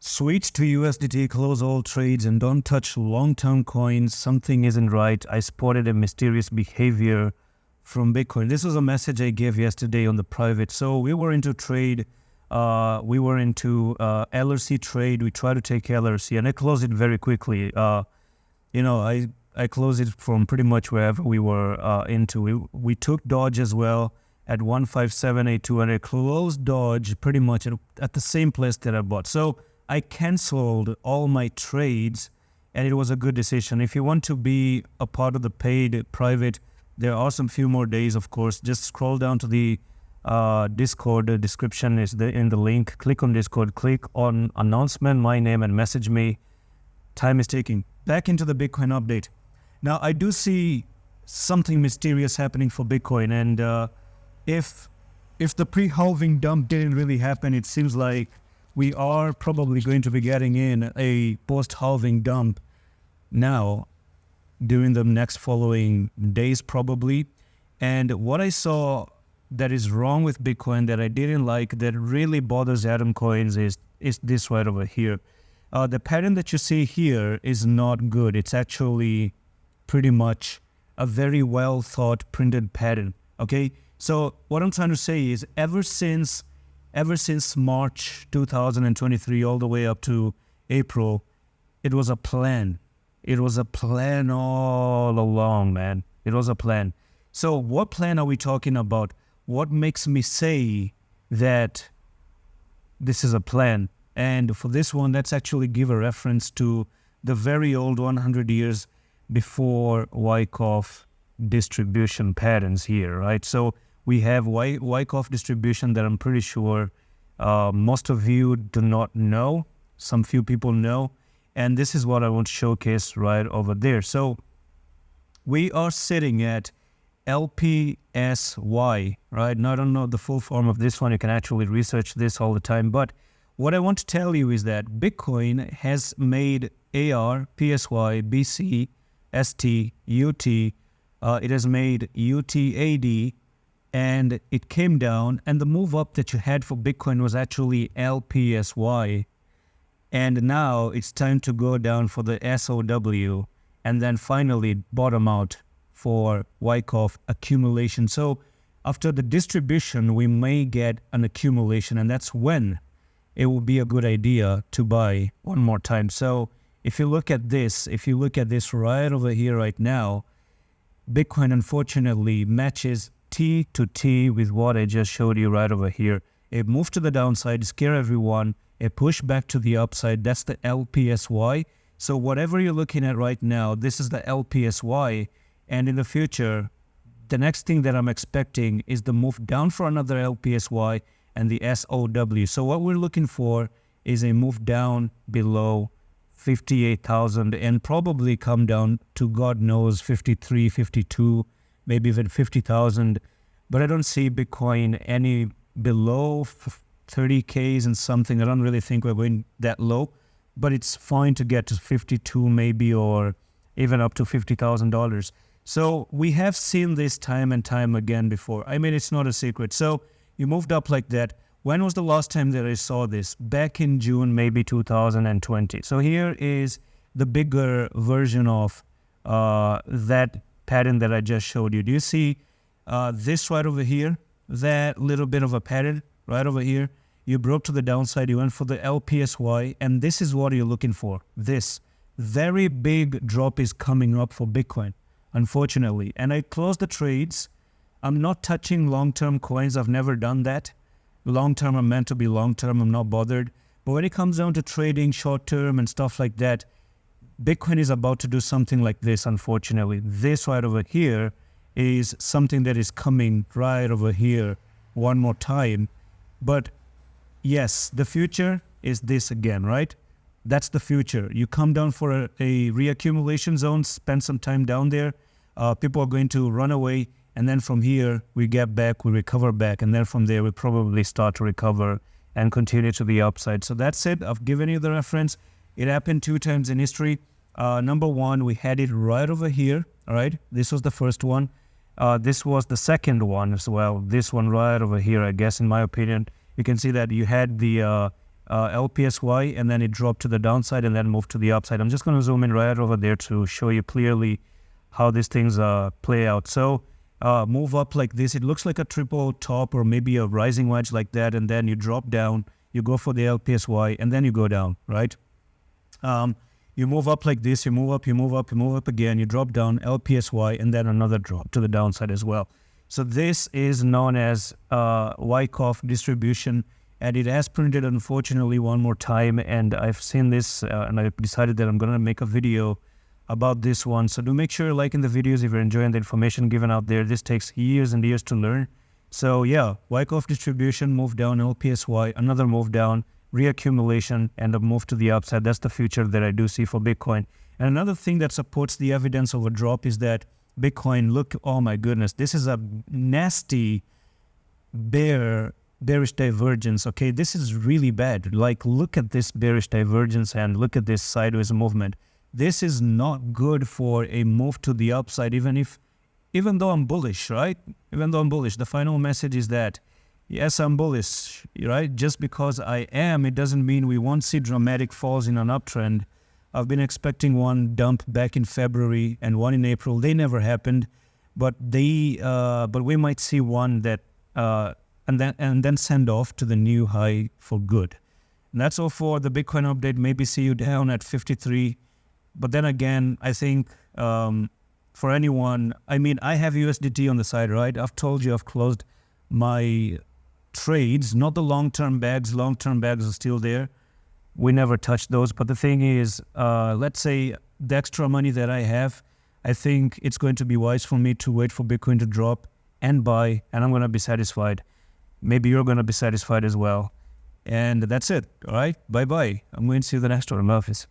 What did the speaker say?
Switch to USDT, close all trades, and don't touch long-term coins. Something isn't right. I spotted a mysterious behavior from Bitcoin. This was a message I gave yesterday on the private. So we were into trade. We were into LRC trade. We tried to take LRC, and I closed it very quickly. I closed it from pretty much wherever we were into. We took Dodge as well at 15782, and I closed Dodge pretty much at the same place that I bought. So I canceled all my trades, and it was a good decision. If you want to be a part of the paid private, there are some few more days, of course. Just scroll down to the Discord. The description is in the link. Click on Discord, click on announcement, my name, and message me. Time is ticking. Back into the Bitcoin update. Now, I do see something mysterious happening for Bitcoin, and if the pre-halving dump didn't really happen, it seems like we are probably going to be getting in a post-halving dump now during the next following days probably. And what I saw that is wrong with Bitcoin that I didn't like, that really bothers Atom Coins is this right over here. The pattern that you see here is not good. It's actually pretty much a very well thought printed pattern. Okay, so what I'm trying to say is ever since March 2023 all the way up to April, it was a plan. It was a plan all along, man. It was a plan. So what plan are we talking about? What makes me say that this is a plan? And for this one, let's actually give a reference to the very old 100 years before Wyckoff distribution patterns here, right? So we have Wyckoff distribution that I'm pretty sure most of you do not know. Some few people know. And this is what I want to showcase right over there. So we are sitting at LPSY, right? Now, I don't know the full form of this one. You can actually research this all the time. But what I want to tell you is that Bitcoin has made AR, PSY, BC, ST, UT. It has made UTAD. And it came down, and the move up that you had for Bitcoin was actually LPSY. And now it's time to go down for the SOW, and then finally bottom out for Wyckoff accumulation. So after the distribution, we may get an accumulation, and that's when it will be a good idea to buy one more time. So if you look at this right over here right now, Bitcoin unfortunately matches T to T with what I just showed you right over here. It moved to the downside, scare everyone. It pushed back to the upside. That's the LPSY. So whatever you're looking at right now, this is the LPSY. And in the future, the next thing that I'm expecting is the move down for another LPSY and the SOW. So what we're looking for is a move down below 58,000 and probably come down to God knows 53, 52, maybe even 50,000. But I don't see Bitcoin any below 30Ks and something. I don't really think we're going that low, but it's fine to get to 52 maybe, or even up to $50,000. So we have seen this time and time again before. I mean, it's not a secret. So you moved up like that. When was the last time that I saw this? Back in June, maybe 2020. So here is the bigger version of that pattern that I just showed you. Do you see this right over here? That little bit of a pattern right over here. You broke to the downside. You went for the LPSY, and this is what you're looking for. This very big drop is coming up for Bitcoin, unfortunately. And I closed the trades. I'm not touching long-term coins. I've never done that. Long-term, I'm meant to be long-term. I'm not bothered. But when it comes down to trading short-term and stuff like that, Bitcoin is about to do something like this, unfortunately. This right over here is something that is coming right over here one more time. But yes, the future is this again, right? That's the future. You come down for a reaccumulation zone, spend some time down there. People are going to run away. And then from here, we get back, we recover back. And then from there, we probably start to recover and continue to the upside. So that's it. I've given you the reference. It happened 2 times in history. Number one, we had it right over here. All right. This was the first one. This was the second one as well. This one right over here, I guess, in my opinion. You can see that you had the LPSY, and then it dropped to the downside and then moved to the upside. I'm just going to zoom in right over there to show you clearly how these things play out. So move up like this. It looks like a triple top or maybe a rising wedge like that, and then you drop down, you go for the LPSY, and then you go down, right? You move up like this, you move up, you move up, you move up again, you drop down, LPSY, and then another drop to the downside as well. So this is known as Wyckoff distribution, and it has printed, unfortunately, one more time, and I've seen this, and I've decided that I'm going to make a video about this one. So do make sure you're liking the videos if you're enjoying the information given out there. This takes years and years to learn. So yeah, Wyckoff distribution, move down, LPSY, another move down, reaccumulation, and a move to the upside. That's the future that I do see for Bitcoin. And another thing that supports the evidence of a drop is that Bitcoin, look, oh my goodness, this is a nasty bearish divergence. Okay, this is really bad. Like, look at this bearish divergence and look at this sideways movement. This is not good for a move to the upside, even though I'm bullish, right? Even though I'm bullish, the final message is that yes, I'm bullish, right? Just because I am, it doesn't mean we won't see dramatic falls in an uptrend. I've been expecting one dump back in February and one in April. They never happened, but we might see one that and then send off to the new high for good. And that's all for the Bitcoin update. Maybe see you down at 53. But then again, I think for anyone, I mean, I have USDT on the side, right? I've told you I've closed my trades, not the long-term bags. Long-term bags are still there. We never touch those. But the thing is, let's say the extra money that I have, I think it's going to be wise for me to wait for Bitcoin to drop and buy, and I'm going to be satisfied. Maybe you're going to be satisfied as well. And that's it. All right. Bye-bye. I'm going to see you the next one. Allah Hafiz.